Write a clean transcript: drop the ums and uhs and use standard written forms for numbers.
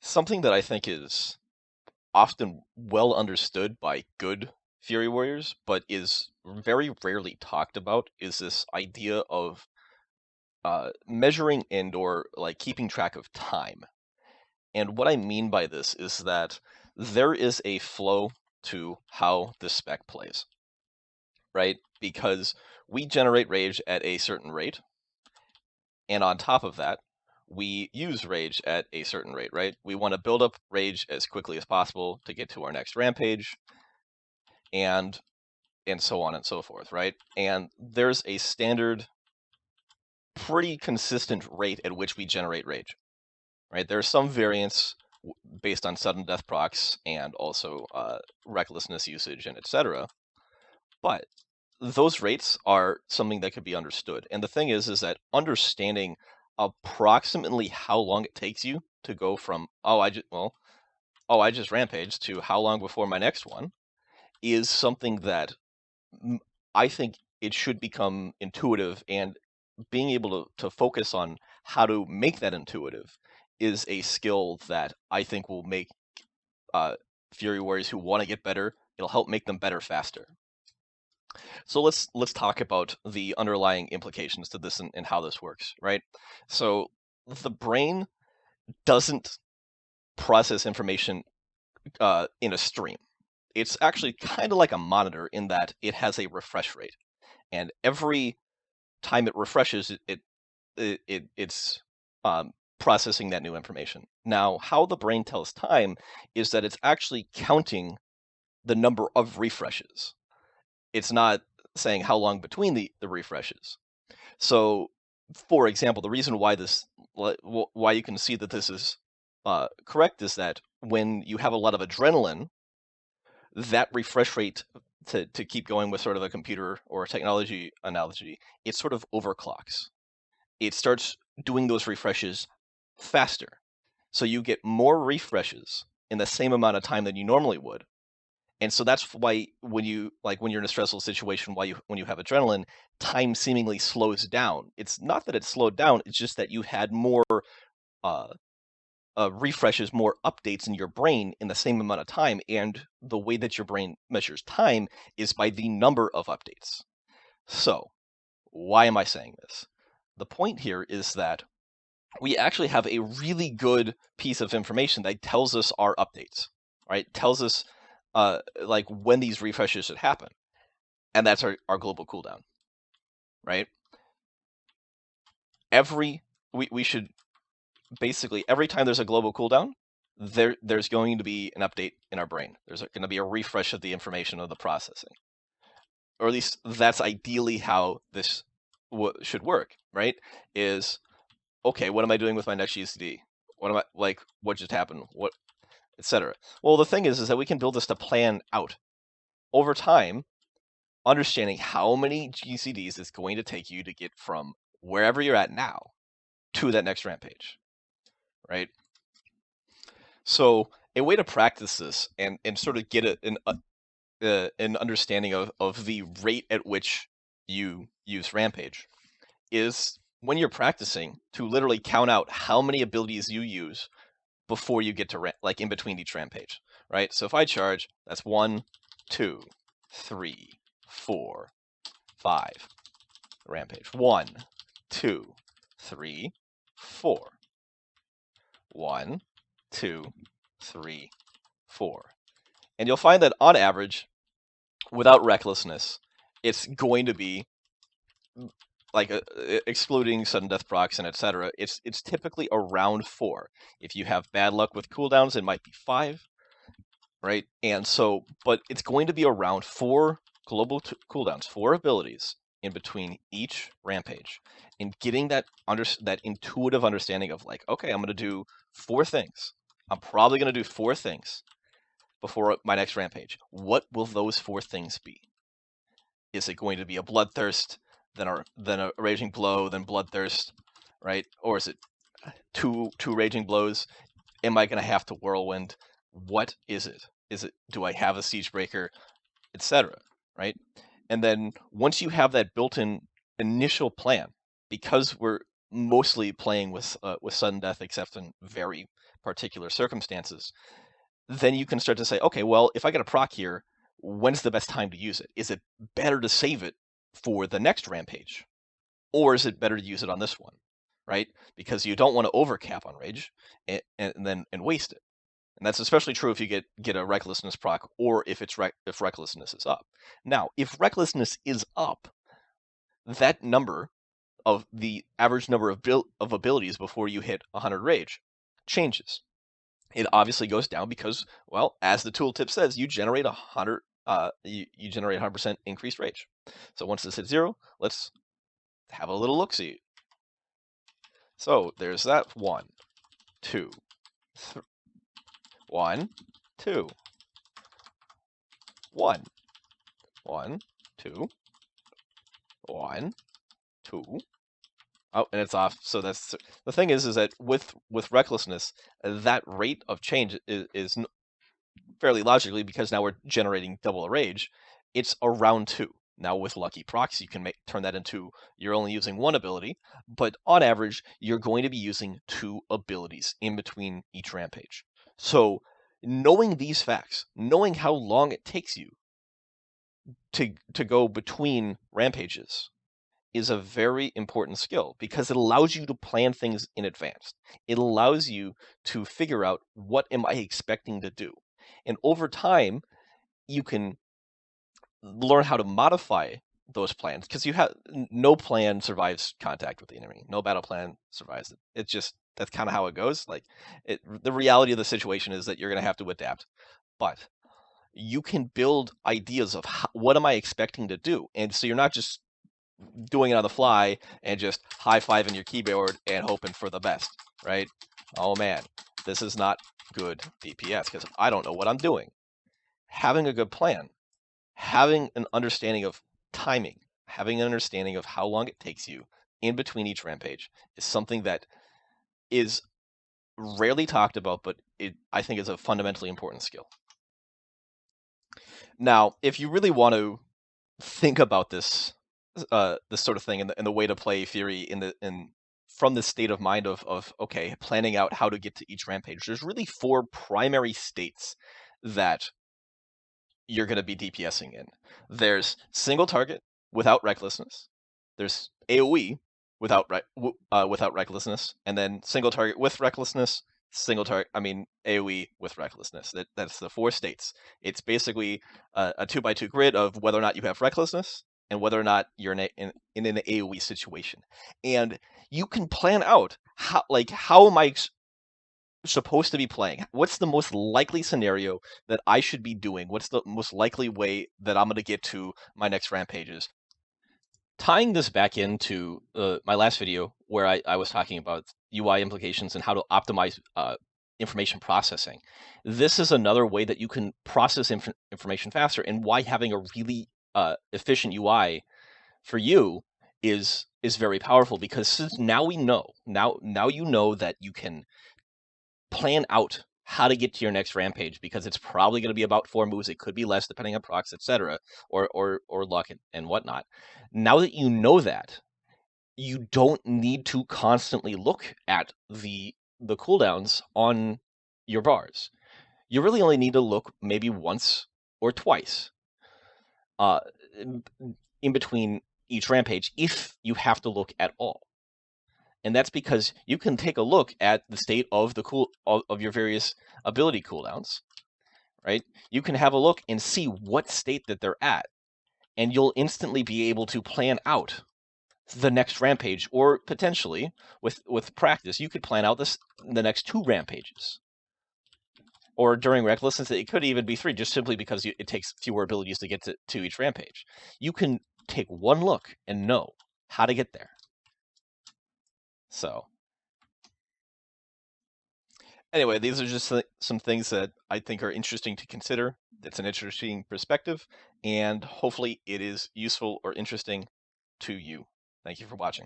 something that I think is often well understood by good Fury Warriors, but is very rarely talked about, is this idea of measuring and or like keeping track of time. And what I mean by this is that there is a flow to how the spec plays, right? Because we generate rage at a certain rate, and on top of that, we use rage at a certain rate, right? We want to build up rage as quickly as possible to get to our next rampage, and so on and so forth, right? And there's a standard, pretty consistent rate at which we generate rage, right? There's some variance based on sudden death procs and also recklessness usage and etc. But those rates are something that could be understood. And the thing is that understanding approximately how long it takes you to go from I just rampaged to how long before my next one is something that I think it should become intuitive, and being able to focus on how to make that intuitive is a skill that I think will make Fury Warriors who want to get better, it'll help make them better faster. So let's talk about the underlying implications to this and how this works, right? So the brain doesn't process information in a stream. It's actually kind of like a monitor in that it has a refresh rate, and every time it refreshes, it's processing that new information. Now, how the brain tells time is that it's actually counting the number of refreshes. It's not saying how long between the refreshes. So, for example, the reason why why you can see that this is correct is that when you have a lot of adrenaline, that refresh rate, to keep going with sort of a computer or a technology analogy, it sort of overclocks. It starts doing those refreshes faster. So you get more refreshes in the same amount of time than you normally would. And so that's why when you're in a stressful situation, when you have adrenaline, time seemingly slows down. It's not that it slowed down, it's just that you had more uh, refreshes, more updates in your brain in the same amount of time. And the way that your brain measures time is by the number of updates. So, why am I saying this? The point here is that we actually have a really good piece of information that tells us our updates, right? Tells us like when these refreshes should happen. And that's our global cooldown, right? We should basically, every time there's a global cooldown, there's going to be an update in our brain. There's going to be a refresh of the information of the processing. Or at least that's ideally how this should work, right? Is, okay, what am I doing with my next GCD? What just happened? What, etc. Well, the thing is that we can build this to plan out over time, understanding how many GCDs it's going to take you to get from wherever you're at now to that next rampage, right? So a way to practice this and sort of get an understanding of the rate at which you use rampage is when you're practicing to literally count out how many abilities you use before you get to like in between each rampage, right? So if I charge, that's 1, 2, 3, 4, 5. Rampage. 1, 2, 3, 4. 1, 2, 3, 4. And you'll find that on average, without recklessness, it's going to be like excluding sudden death procs and etc. It's typically around 4. If you have bad luck with cooldowns, it might be 5, right? And so, but it's going to be around 4 global cooldowns, 4 abilities in between each rampage, and getting that intuitive understanding of like, okay, I'm going to do 4 things. I'm probably going to do 4 things before my next rampage. What will those 4 things be? Is it going to be a bloodthirst, then a raging blow, then bloodthirst, right? Or is it two raging blows? Am I going to have to whirlwind? What is it? Do I have a siege breaker, etc., right? And then once you have that built-in initial plan, because we're mostly playing with sudden death, except in very particular circumstances, then you can start to say, okay, well, if I get a proc here, when's the best time to use it? Is it better to save it for the next rampage? Or is it better to use it on this one, right? Because you don't want to overcap on rage and waste it. And that's especially true if you get a recklessness proc, or if if recklessness is up. Now, if recklessness is up, that number of the average number of abilities before you hit 100 rage changes. It obviously goes down because, well, as the tooltip says, you generate 100 you generate 100% increased rage. So once this hits 0, let's have a little look-see. So there's that 1, 2, 3, 1, 2, 1, 1, 2, 1, 2. Oh, and it's off. So that's the thing is that with recklessness, that rate of change is fairly logically, because now we're generating double the rage. It's around 2. Now with lucky procs, you can turn that into you're only using 1 ability, but on average, you're going to be using 2 abilities in between each rampage. So knowing these facts, knowing how long it takes you to go between rampages, is a very important skill, because it allows you to plan things in advance. It allows you to figure out, what am I expecting to do? And over time, you can learn how to modify those plans, because you have no plan survives contact with the enemy. No battle plan survives it. It's just, that's kind of how it goes. Like, the reality of the situation is that you're going to have to adapt. But you can build ideas of what am I expecting to do, and so you're not just doing it on the fly and just high-fiving your keyboard and hoping for the best, right? Oh man, this is not good DPS because I don't know what I'm doing. Having a good plan, having an understanding of timing, having an understanding of how long it takes you in between each rampage is something that is rarely talked about, but I think is a fundamentally important skill. Now, if you really want to think about this sort of thing, and the way to play theory from the state of mind of okay, planning out how to get to each rampage, there's really 4 primary states that you're going to be DPSing in. There's single target without recklessness. There's AoE without recklessness, and then single target with recklessness. AoE with recklessness. That's the 4 states. It's basically a 2x2 grid of whether or not you have recklessness and whether or not you're in an AoE situation. And you can plan out how am I supposed to be playing? What's the most likely scenario that I should be doing? What's the most likely way that I'm going to get to my next rampages? Tying this back into my last video, where I was talking about UI implications and how to optimize information processing, this is another way that you can process information faster, and why having a really efficient UI for you is very powerful, because since now you know that you can plan out how to get to your next rampage, because it's probably going to be about 4 moves. It could be less depending on procs, etc., or luck and whatnot. Now that you know that, you don't need to constantly look at the cooldowns on your bars. You really only need to look maybe once or twice in between each rampage, if you have to look at all. And that's because you can take a look at the state of of your various ability cooldowns, right? You can have a look and see what state that they're at, and you'll instantly be able to plan out the next rampage, or potentially with practice, you could plan out the next 2 rampages. Or during recklessness, it could even be 3, just simply because it takes fewer abilities to get to each rampage. You can take one look and know how to get there. So anyway, these are just some things that I think are interesting to consider. It's an interesting perspective, and hopefully it is useful or interesting to you. Thank you for watching.